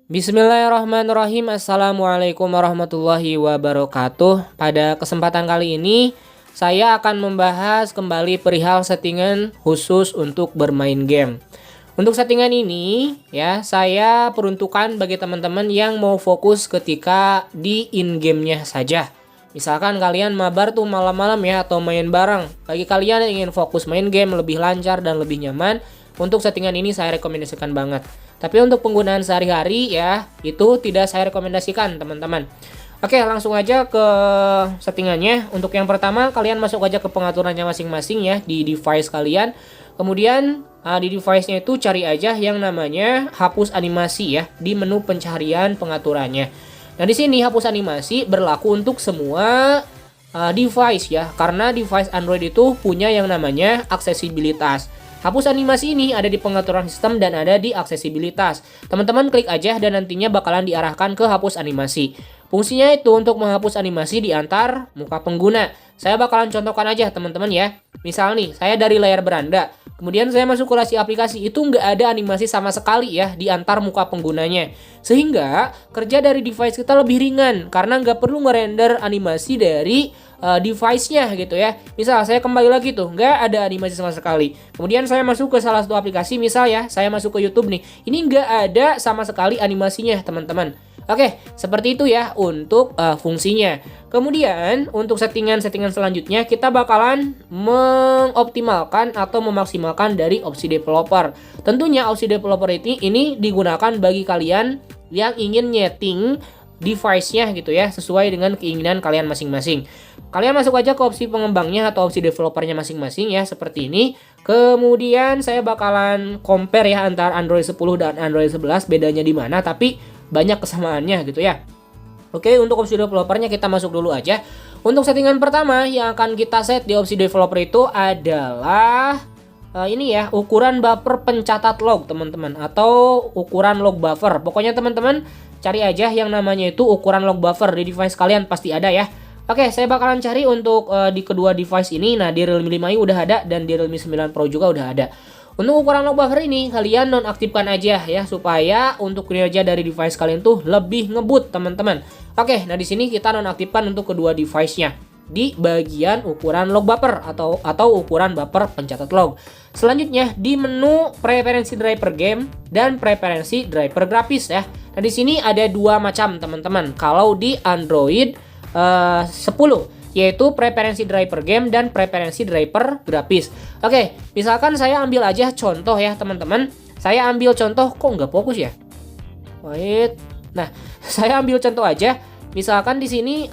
Bismillahirrahmanirrahim. Assalamualaikum warahmatullahi wabarakatuh. Pada kesempatan kali ini saya akan membahas kembali perihal settingan khusus untuk bermain game. Untuk settingan ini ya, saya peruntukan bagi teman-teman yang mau fokus ketika di in-game-nya saja. Misalkan kalian mabar tuh malam-malam ya, atau main bareng. Bagi kalian yang ingin fokus main game lebih lancar dan lebih nyaman, untuk settingan ini saya rekomendasikan banget. Tapi untuk penggunaan sehari-hari ya, itu tidak saya rekomendasikan teman-teman. Oke, langsung aja ke settingannya. Untuk yang pertama, kalian masuk aja ke pengaturannya masing-masing ya di device kalian. Kemudian di device-nya itu cari aja yang namanya hapus animasi ya di menu pencarian pengaturannya. Nah, di sini hapus animasi berlaku untuk semua device ya, karena device Android itu punya yang namanya aksesibilitas. Hapus animasi ini ada di pengaturan sistem dan ada di aksesibilitas. Teman-teman klik aja dan nantinya bakalan diarahkan ke hapus animasi. Fungsinya itu untuk menghapus animasi di antar muka pengguna. Saya bakalan contohkan aja teman-teman ya. Misal nih, saya dari layar beranda, kemudian saya masuk ke aplikasi, itu nggak ada animasi sama sekali ya di antar muka penggunanya. Sehingga kerja dari device kita lebih ringan karena nggak perlu ngerender animasi dari device-nya gitu ya. Misal saya kembali lagi tuh, nggak ada animasi sama sekali. Kemudian saya masuk ke salah satu aplikasi, misal ya, saya masuk ke YouTube nih. Ini nggak ada sama sekali animasinya teman-teman. Oke, seperti itu ya untuk fungsinya. Kemudian untuk settingan-settingan selanjutnya kita bakalan mengoptimalkan atau memaksimalkan dari opsi developer. Tentunya opsi developer ini digunakan bagi kalian yang ingin nyeting device-nya gitu ya, sesuai dengan keinginan kalian masing-masing. Kalian masuk aja ke opsi pengembangnya atau opsi developernya masing-masing ya, seperti ini. Kemudian saya bakalan compare ya antara Android 10 dan Android 11, bedanya di mana, tapi banyak kesamaannya gitu ya. Oke, untuk opsi developernya kita masuk dulu aja. Untuk settingan pertama yang akan kita set di opsi developer itu adalah ini ya, ukuran buffer pencatat log teman-teman, atau ukuran log buffer. Pokoknya teman-teman cari aja yang namanya itu ukuran log buffer di device kalian, pasti ada ya. Oke, saya bakalan cari untuk di kedua device ini. Nah, di Realme 5i udah ada dan di Realme 9 Pro juga udah ada. Untuk ukuran log buffer ini kalian nonaktifkan aja ya, supaya untuk kinerja dari device kalian tuh lebih ngebut teman-teman. Oke, nah di sini kita nonaktifkan untuk kedua device-nya di bagian ukuran log buffer atau ukuran buffer pencatat log. Selanjutnya di menu preferensi driver game dan preferensi driver grafis ya. Nah di sini ada dua macam teman-teman. Kalau di Android 10 yaitu preferensi driver game dan preferensi driver grafis. Oke, misalkan saya ambil aja contoh ya teman-teman. Saya ambil contoh, kok nggak fokus ya? Wait. Nah, saya ambil contoh aja. Misalkan di sini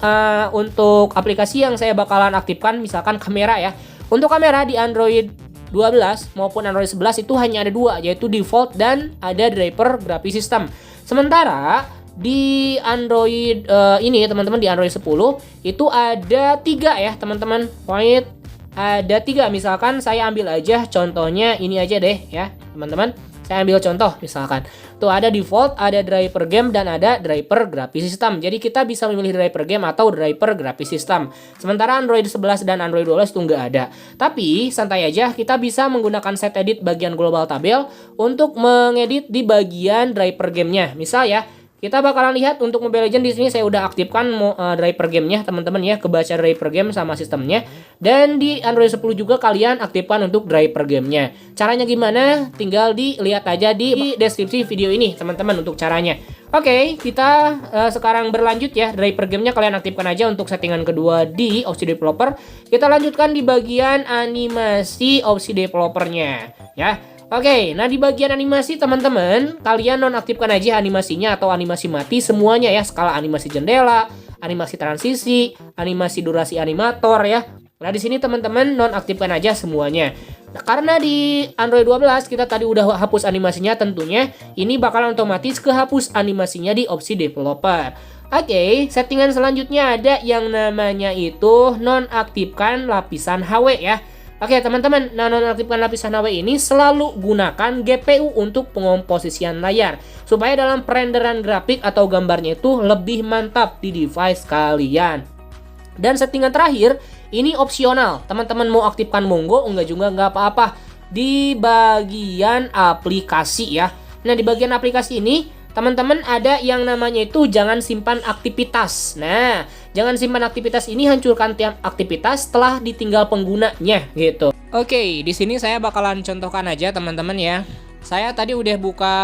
untuk aplikasi yang saya bakalan aktifkan, misalkan kamera ya. Untuk kamera di Android 12 maupun Android 11 itu hanya ada dua, yaitu default dan ada driver grafis system. Sementara di Android ini teman-teman, di Android 10 itu ada 3 ya teman-teman. Wait, ada 3. Misalkan saya ambil aja contohnya ini aja deh ya teman-teman. Saya ambil contoh misalkan. Tuh ada default, ada driver game, dan ada driver grafis system. Jadi kita bisa memilih driver game atau driver grafis system. Sementara Android 11 dan Android 12 itu nggak ada. Tapi santai aja, kita bisa menggunakan set edit bagian global tabel untuk mengedit di bagian driver gamenya. Misal ya, kita bakalan lihat untuk Mobile Legends di sini saya udah aktifkan driver gamenya teman-teman ya, kebaca driver game sama sistemnya. Dan di Android 10 juga kalian aktifkan untuk driver gamenya. Caranya gimana? Tinggal dilihat aja di deskripsi video ini teman-teman untuk caranya. Oke, kita sekarang berlanjut ya. Driver gamenya kalian aktifkan aja untuk settingan kedua di opsi developer. Kita lanjutkan di bagian animasi opsi developernya ya. Oke, nah di bagian animasi teman-teman, kalian nonaktifkan aja animasinya atau animasi mati semuanya ya, skala animasi jendela, animasi transisi, animasi durasi animator ya. Nah di sini teman-teman nonaktifkan aja semuanya. Nah, karena di Android 12 kita tadi udah hapus animasinya, tentunya ini bakalan otomatis kehapus animasinya di opsi developer. Oke, settingan selanjutnya ada yang namanya itu nonaktifkan lapisan HW ya. Oke teman-teman, nah nonaktifkan lapisan HW ini selalu gunakan GPU untuk pengomposisian layar, supaya dalam perenderan grafik atau gambarnya itu lebih mantap di device kalian. Dan settingan terakhir, ini opsional, teman-teman mau aktifkan monggo, enggak juga nggak apa-apa. Di bagian aplikasi ya. Nah di bagian aplikasi ini teman-teman ada yang namanya itu jangan simpan aktivitas. Nah, jangan simpan aktivitas ini hancurkan tiap aktivitas setelah ditinggal penggunanya gitu. Oke, di sini saya bakalan contohkan aja teman-teman ya. Saya tadi udah buka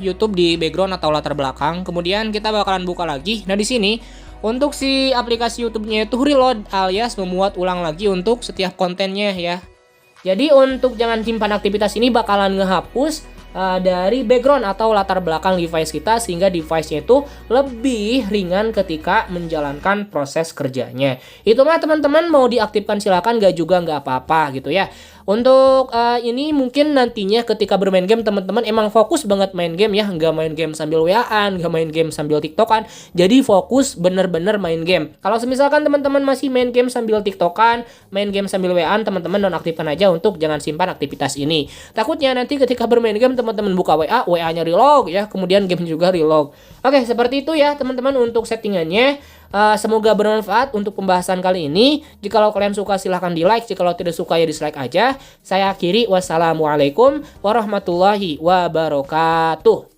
YouTube di background atau latar belakang, kemudian kita bakalan buka lagi. Nah, di sini untuk si aplikasi YouTube-nya itu reload alias memuat ulang lagi untuk setiap kontennya ya. Jadi untuk jangan simpan aktivitas ini bakalan ngehapus dari background atau latar belakang device kita sehingga device-nya itu lebih ringan ketika menjalankan proses kerjanya. Itu mah teman-teman mau diaktifkan silakan, gak juga nggak apa-apa gitu ya. Untuk ini mungkin nantinya ketika bermain game teman-teman emang fokus banget main game ya, nggak main game sambil WA-an, nggak main game sambil TikTokan. Jadi fokus bener-bener main game. Kalau misalkan teman-teman masih main game sambil TikTokan, main game sambil WA-an, teman-teman nonaktifkan aja untuk jangan simpan aktivitas ini. Takutnya nanti ketika bermain game teman-teman buka WA, WA-nya relog ya, kemudian game juga relog. Oke, seperti itu ya teman-teman untuk settingannya. Semoga bermanfaat untuk pembahasan kali ini. Jikalau kalian suka silahkan di like, jikalau tidak suka ya dislike aja. Saya akhiri, wassalamualaikum warahmatullahi wabarakatuh.